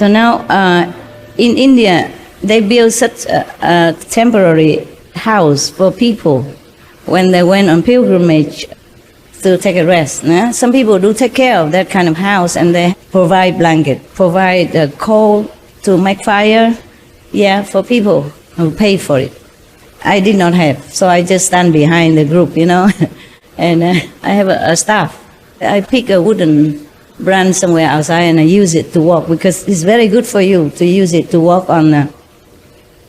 So now in India, they built such a temporary house for people when they went on pilgrimage to take a rest. Nah? Some people do take care of that kind of house, and they provide blanket, provide coal to make fire, for people who pay for it. I did not have, so I just stand behind the group, and I have a staff. I pick a wooden branch somewhere outside and I use it to walk, because it's very good for you to use it to walk on a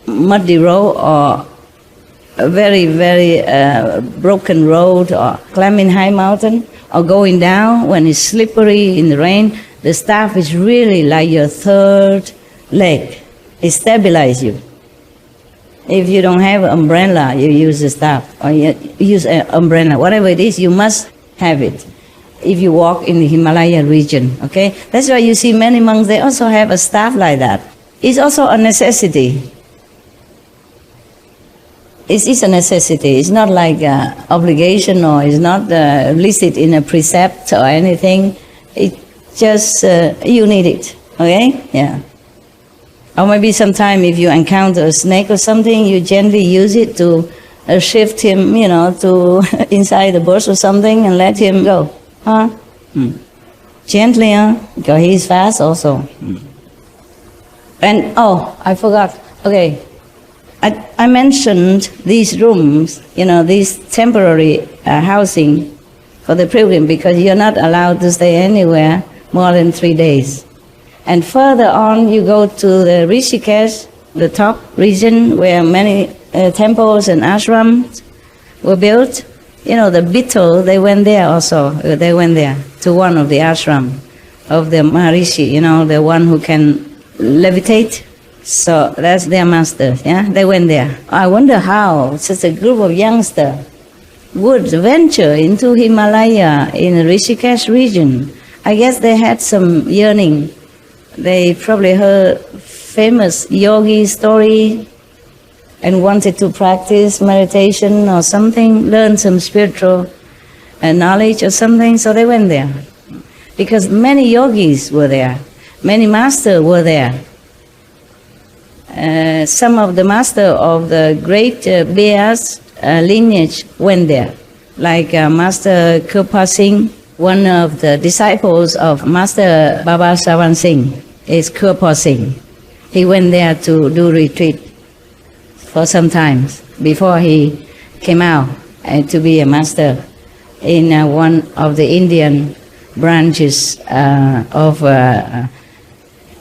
muddy road or a very, very broken road, or climbing high mountain, or going down when it's slippery in the rain. The staff is really like your third leg. It stabilizes you. If you don't have an umbrella, you use the staff, or you use an umbrella. Whatever it is, you must have it if you walk in the Himalaya region, okay? That's why you see many monks, they also have a staff like that. It's also a necessity. It is a necessity. It's not like an obligation, or it's not listed in a precept or anything. It just, you need it, okay? Yeah. Or maybe sometime if you encounter a snake or something, you gently use it to shift him, to inside the bush or something, and let him go. Huh? Gently, because he's fast also. And, I forgot. Okay. I mentioned these rooms, these temporary housing for the pilgrim, because you're not allowed to stay anywhere more than 3 days. And further on, you go to the Rishikesh, the top region, where many temples and ashrams were built. The Beetle, they went there also. They went there to one of the ashram of the Maharishi, the one who can levitate. So that's their master, They went there. I wonder how such a group of youngsters would venture into Himalaya in the Rishikesh region. I guess they had some yearning. They probably heard famous yogi story and wanted to practice meditation or something, learn some spiritual knowledge or something, so they went there. Because many yogis were there, many masters were there. Some of the masters of the great Bears lineage went there, like Master Kirpa Singh, one of the disciples of Master Baba Sawan Singh is Kirpa Singh. He went there to do retreat for some time before he came out to be a master in one of the Indian branches of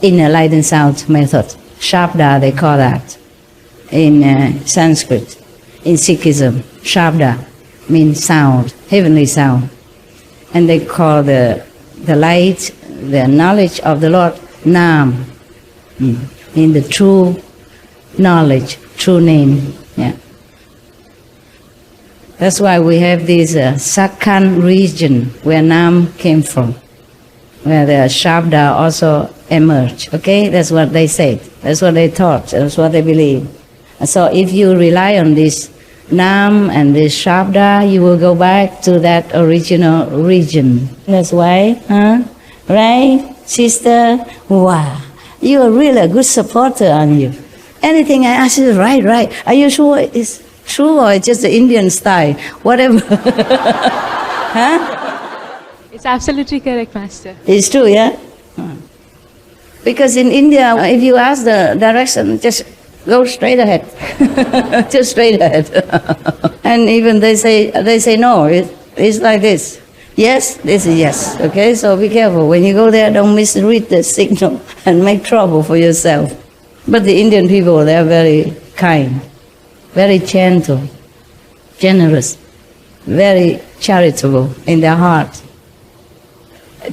Inner Light and Sound method. Shabda, they call that in Sanskrit. In Sikhism, Shabda means sound, heavenly sound. And they call the light, the knowledge of the Lord, Nam, in the true knowledge, true name. Yeah. That's why we have this Sakhan region where Nam came from, where the Shabda also emerged. Okay, that's what they said. That's what they taught. That's what they believe. So if you rely on this Nam and this Shabda, you will go back to that original region. That's why, right, sister? Wow, you are really a good supporter, aren't you? Anything I ask you, right. Are you sure it's true or it's just the Indian style? Whatever. It's absolutely correct, Master. It's true, yeah? Because in India, if you ask the direction, just go straight ahead. Just straight ahead. And even they say no, it's like this. Yes, this is yes. Okay, so be careful. When you go there, don't misread the signal and make trouble for yourself. But the Indian people, they're very kind, very gentle, generous, very charitable in their heart.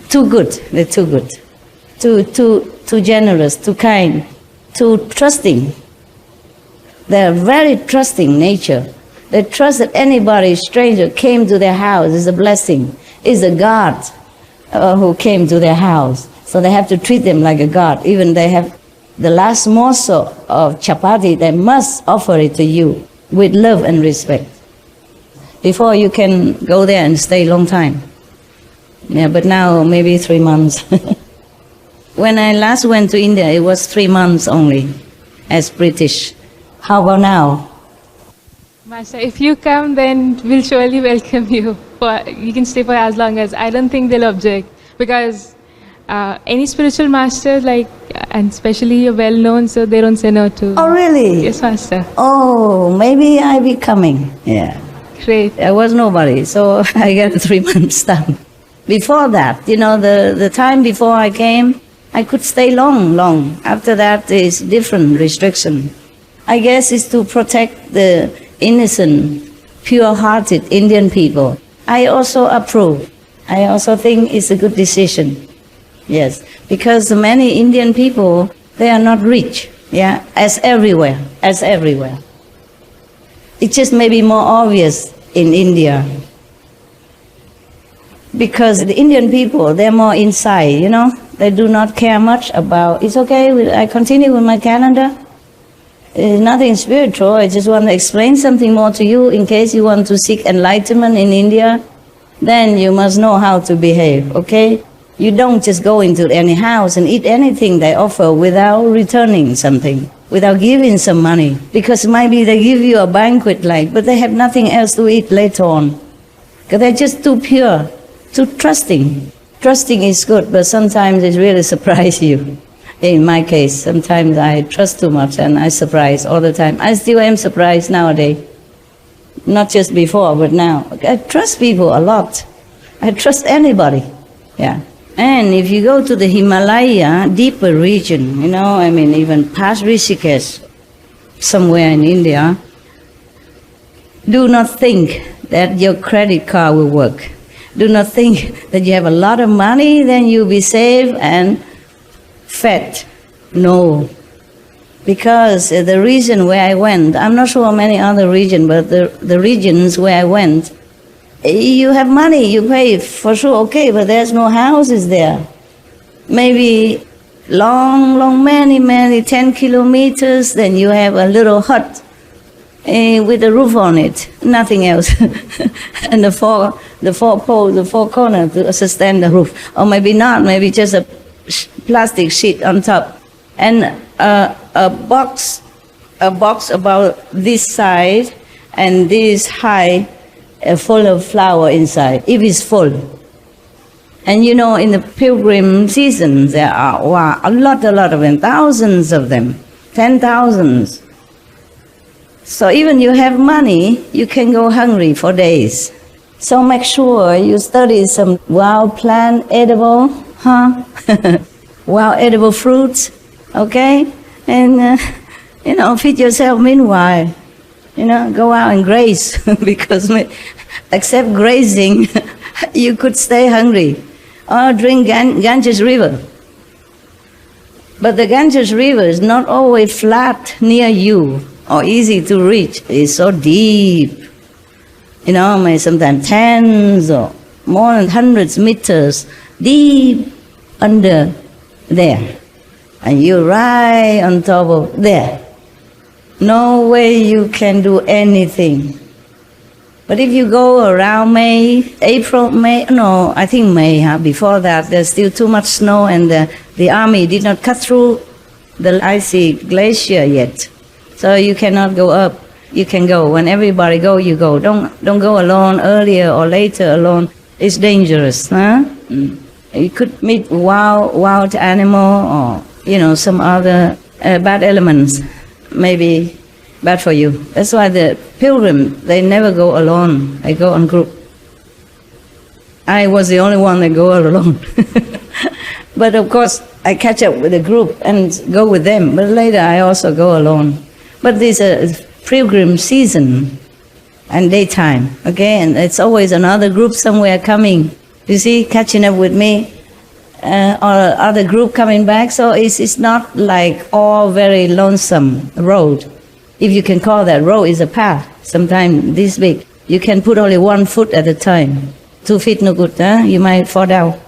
Too good, they're too good. Too generous, too kind, too trusting. They're very trusting nature. They trust that anybody, stranger, came to their house is a blessing, is a God who came to their house. So they have to treat them like a God. Even they have the last morsel of chapati, they must offer it to you with love and respect before you can go there and stay a long time. Yeah, but now maybe 3 months. When I last went to India, it was 3 months only as British. How about now? Master, if you come, then we'll surely welcome you. You can stay for as long as. I don't think they'll object, because any spiritual master, and especially you're well known, so they don't say no to. Oh, really? Yes, Master. Oh, maybe I'll be coming. Yeah. Great. There was nobody, so I got 3 months done. Before that, the time before I came, I could stay long. After that, there's different restriction. I guess it's to protect the innocent, pure-hearted Indian people. I also approve. I also think it's a good decision. Yes, because many Indian people, they are not rich. Yeah, as everywhere. It just may be more obvious in India. Because the Indian people, they're more inside, They do not care much about, it's okay, I continue with my calendar. It's nothing spiritual, I just want to explain something more to you in case you want to seek enlightenment in India. Then you must know how to behave, okay? You don't just go into any house and eat anything they offer without returning something, without giving some money. Because maybe they give you a banquet but they have nothing else to eat later on. Because they're just too pure, too trusting. Trusting is good, but sometimes it really surprises you. In my case, sometimes I trust too much and I surprise all the time. I still am surprised nowadays. Not just before, but now. I trust people a lot. I trust anybody. Yeah. And if you go to the Himalaya, deeper region, even past Rishikesh, somewhere in India, do not think that your credit card will work. Do not think that you have a lot of money, then you'll be safe and fed. No. Because the region where I went, I'm not sure many other regions, but the regions where I went, you have money, you pay for sure, okay, but there's no houses there. Maybe long, many 10 kilometers, then you have a little hut with a roof on it, nothing else. And the four poles, the four corners to sustain the roof. Or maybe not, maybe just a plastic sheet on top. And a box about this side and this high, full of flower inside, if it's full. And in the pilgrim season, there are a lot of them, thousands of them, 10,000s. So even you have money, you can go hungry for days. So make sure you study some wild plant, edible, wild edible fruits, okay? And, feed yourself meanwhile. Go out and graze, because except grazing, you could stay hungry. Or drink Ganges River. But the Ganges River is not always flat near you or easy to reach. It's so deep. Maybe sometimes tens or more than hundreds meters deep under there. And you're right on top of there. No way you can do anything. But if you go around May, I think May, before that, there's still too much snow and the army did not cut through the icy glacier yet. So you cannot go up. You can go. When everybody go, you go. Don't go alone, earlier or later alone. It's dangerous, huh? You could meet wild animal or, some other bad elements. Maybe bad for you. That's why the pilgrim, they never go alone. They go on group. I was the only one that go alone. But of course, I catch up with the group and go with them. But later, I also go alone. But there's a pilgrim season and daytime, okay? And it's always another group somewhere coming, you see, catching up with me. Or other group coming back, so it's not like all very lonesome road. If you can call that road, is a path, sometimes this big. You can put only 1 foot at a time. 2 feet no good, huh? You might fall down.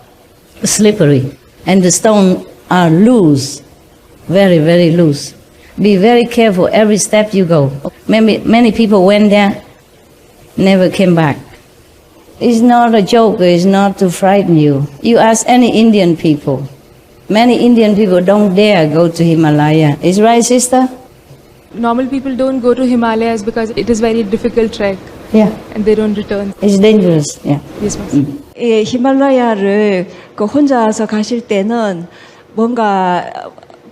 Slippery. And the stones are loose, very, very loose. Be very careful every step you go. Many people went there, never came back. It's not a joke, it's not to frighten you. You ask any Indian people, Many Indian people don't dare go to Himalaya. Is right, sister? Normal people don't go to Himalayas because it is very difficult trek Yeah. and they don't return. It's dangerous. Yeah. Yes, Master. 예, 히말라야를 그 혼자서 가실 때는 뭔가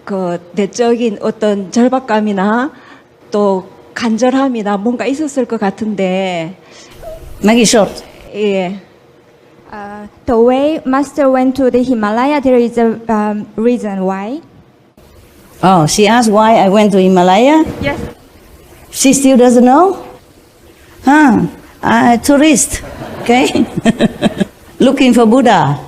그 내적인 어떤 절박감이나 또 간절함이나 뭔가 있었을 것 같은데, Make it short. 예, The way Master went to the Himalaya, there is a reason why. Oh, she asked why I went to Himalaya? Yes. She still doesn't know? Huh? I'm a tourist, okay? Looking for Buddha.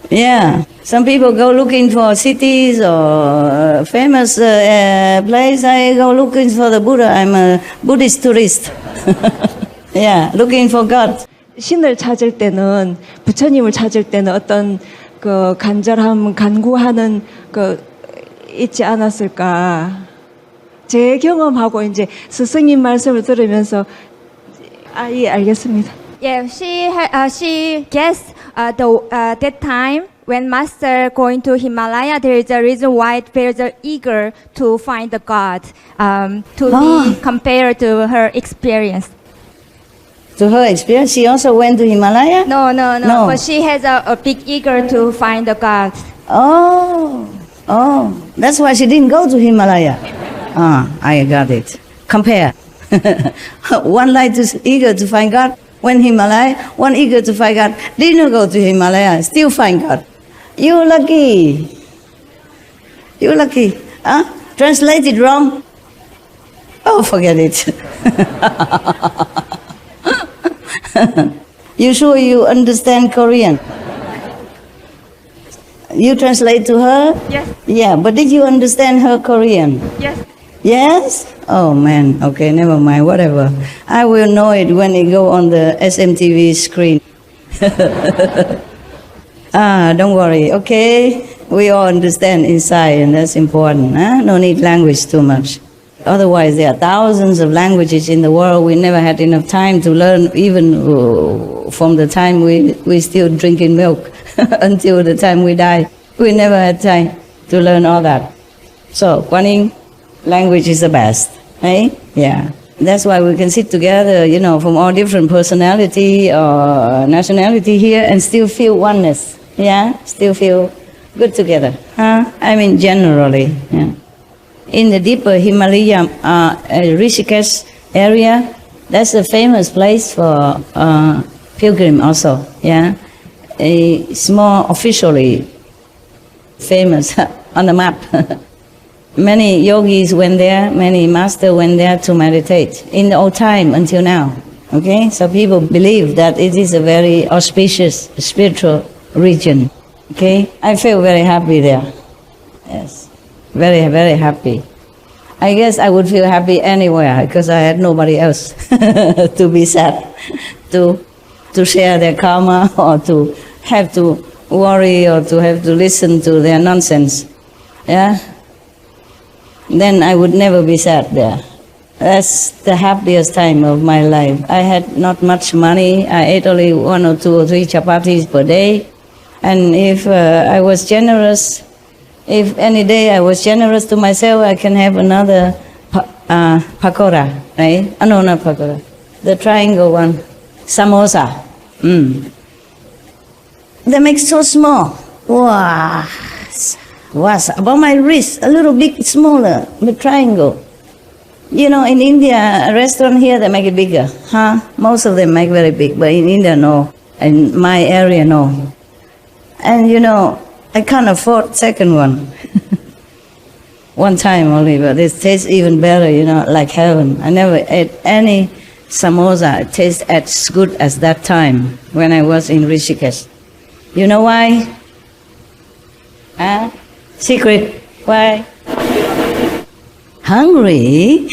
Yeah. Some people go looking for cities or famous place. I go looking for the Buddha. I'm a Buddhist tourist. Yeah, looking for God. 신을 찾을 때는, 부처님을 찾을 때는 어떤 그 간절함, 간구하는 그 있지 않았을까. 제 경험하고 이제 스승님 말씀을 들으면서 예, 알겠습니다. Yeah, she guessed that time when Master going to Himalaya, there is a reason why there's a eager to find the God, to be compared to her experience. To her experience, she also went to Himalaya? No. No. But she has a big eager to find the God. Oh, that's why she didn't go to Himalaya. I got it. Compare. One like to eager to find God, went Himalaya. One eager to find God, didn't go to Himalaya, still find God. You lucky. You lucky. Translated wrong? Oh, forget it. You sure you understand Korean? You translate to her? Yes. Yeah, but did you understand her Korean? Yes. Yes? Oh man, okay, never mind, whatever. I will know it when it go on the SMTV screen. Don't worry, okay? We all understand inside and that's important. Huh? No need language too much. Otherwise, there are thousands of languages in the world. We never had enough time to learn, even from the time we still drinking milk until the time we die. We never had time to learn all that. So, Guanyin, language is the best, eh? Yeah. That's why we can sit together, from all different personality or nationality here and still feel oneness. Yeah? Still feel good together. Huh? I mean, generally. Yeah. In the deeper Himalaya, Rishikesh area, that's a famous place for pilgrim also. Yeah, it's more officially famous on the map. Many yogis went there, many masters went there to meditate in the old time until now. Okay, so people believe that it is a very auspicious spiritual region. Okay, I feel very happy there. Yes. Very, very happy. I guess I would feel happy anywhere because I had nobody else to be sad, to share their karma or to have to worry or to have to listen to their nonsense. Yeah? Then I would never be sad there. That's the happiest time of my life. I had not much money. I ate only 1 or 2 or 3 chapatis per day. And if I was generous, if any day I was generous to myself, I can have another pakora, right? No, not pakora. The triangle one, samosa. They make so small. Wow. Was about my wrist, a little bit smaller, the triangle. In India, a restaurant here, they make it bigger. Huh? Most of them make very big, but in India, no. In my area, no. And I can't afford second one. One time only, but it tastes even better, like heaven. I never ate any samosa. It tastes as good as that time when I was in Rishikesh. You know why? Secret. Why? Hungry?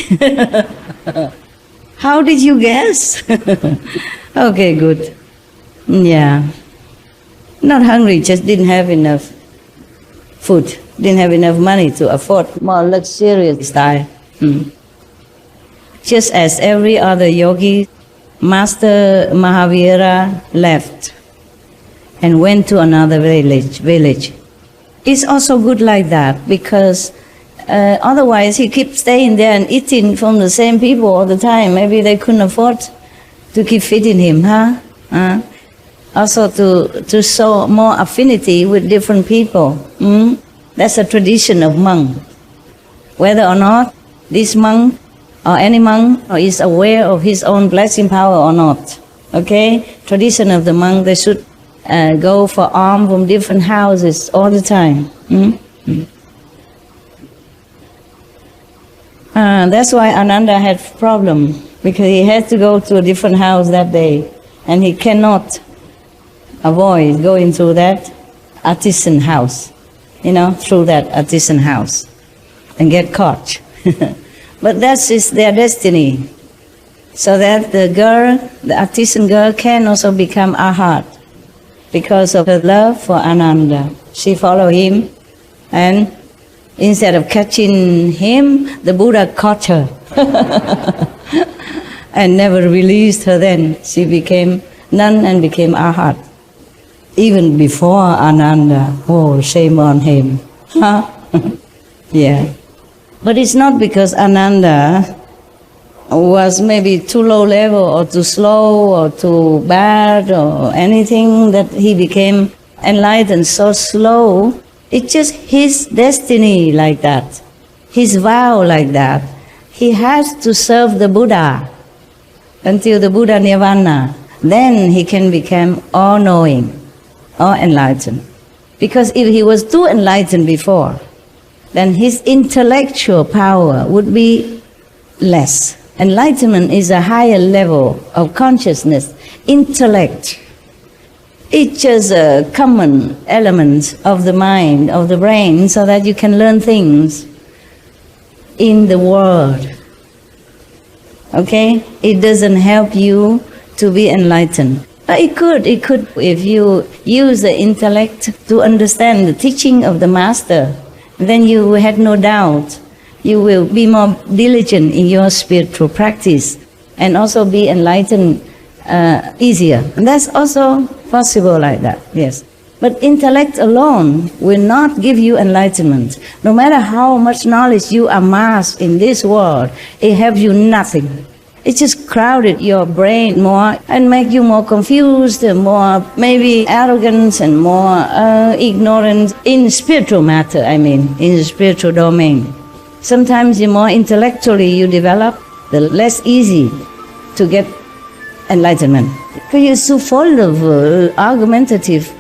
How did you guess? Okay, good. Yeah. Not hungry, just didn't have enough food, didn't have enough money to afford more luxurious style. Just as every other yogi, Master Mahavira left and went to another village. It's also good like that, because otherwise he keeps staying there and eating from the same people all the time. Maybe they couldn't afford to keep feeding him, huh? Also to show more affinity with different people. That's a tradition of monk. Whether or not this monk or any monk is aware of his own blessing power or not. Okay? Tradition of the monk, they should go for alms from different houses all the time. That's why Ananda had problem, because he had to go to a different house that day, and he cannot avoid going through that artisan house, through that artisan house, and get caught. But that's their destiny, so that the artisan girl can also become arhat because of her love for Ananda. She followed him, and instead of catching him, the Buddha caught her and never released her. Then she became nun and became arhat. Even before Ananda, shame on him. Yeah. But it's not because Ananda was maybe too low level or too slow or too bad or anything that he became enlightened so slow. It's just his destiny like that, his vow like that. He has to serve the Buddha until the Buddha Nirvana. Then he can become all-knowing, all-enlightened. Because if he was too enlightened before, then his intellectual power would be less. Enlightenment is a higher level of consciousness, intellect. It's just a common element of the mind, of the brain, so that you can learn things in the world. Okay? It doesn't help you to be enlightened. But it could if you use the intellect to understand the teaching of the Master. Then you had no doubt. You will be more diligent in your spiritual practice and also be enlightened easier. And that's also possible like that, yes. But intellect alone will not give you enlightenment. No matter how much knowledge you amass in this world, it helps you nothing. It just crowded your brain more and make you more confused and more maybe arrogant and more ignorant in spiritual matter, in the spiritual domain. Sometimes the more intellectually you develop, the less easy to get enlightenment. Because you're so full of argumentative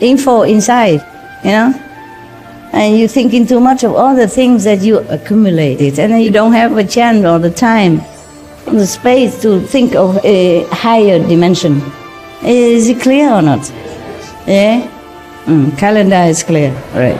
info inside, and you're thinking too much of all the things that you accumulated, and then you don't have a chance or the time, the space to think of a higher dimension. Is it clear or not? Yeah? Calendar is clear, right.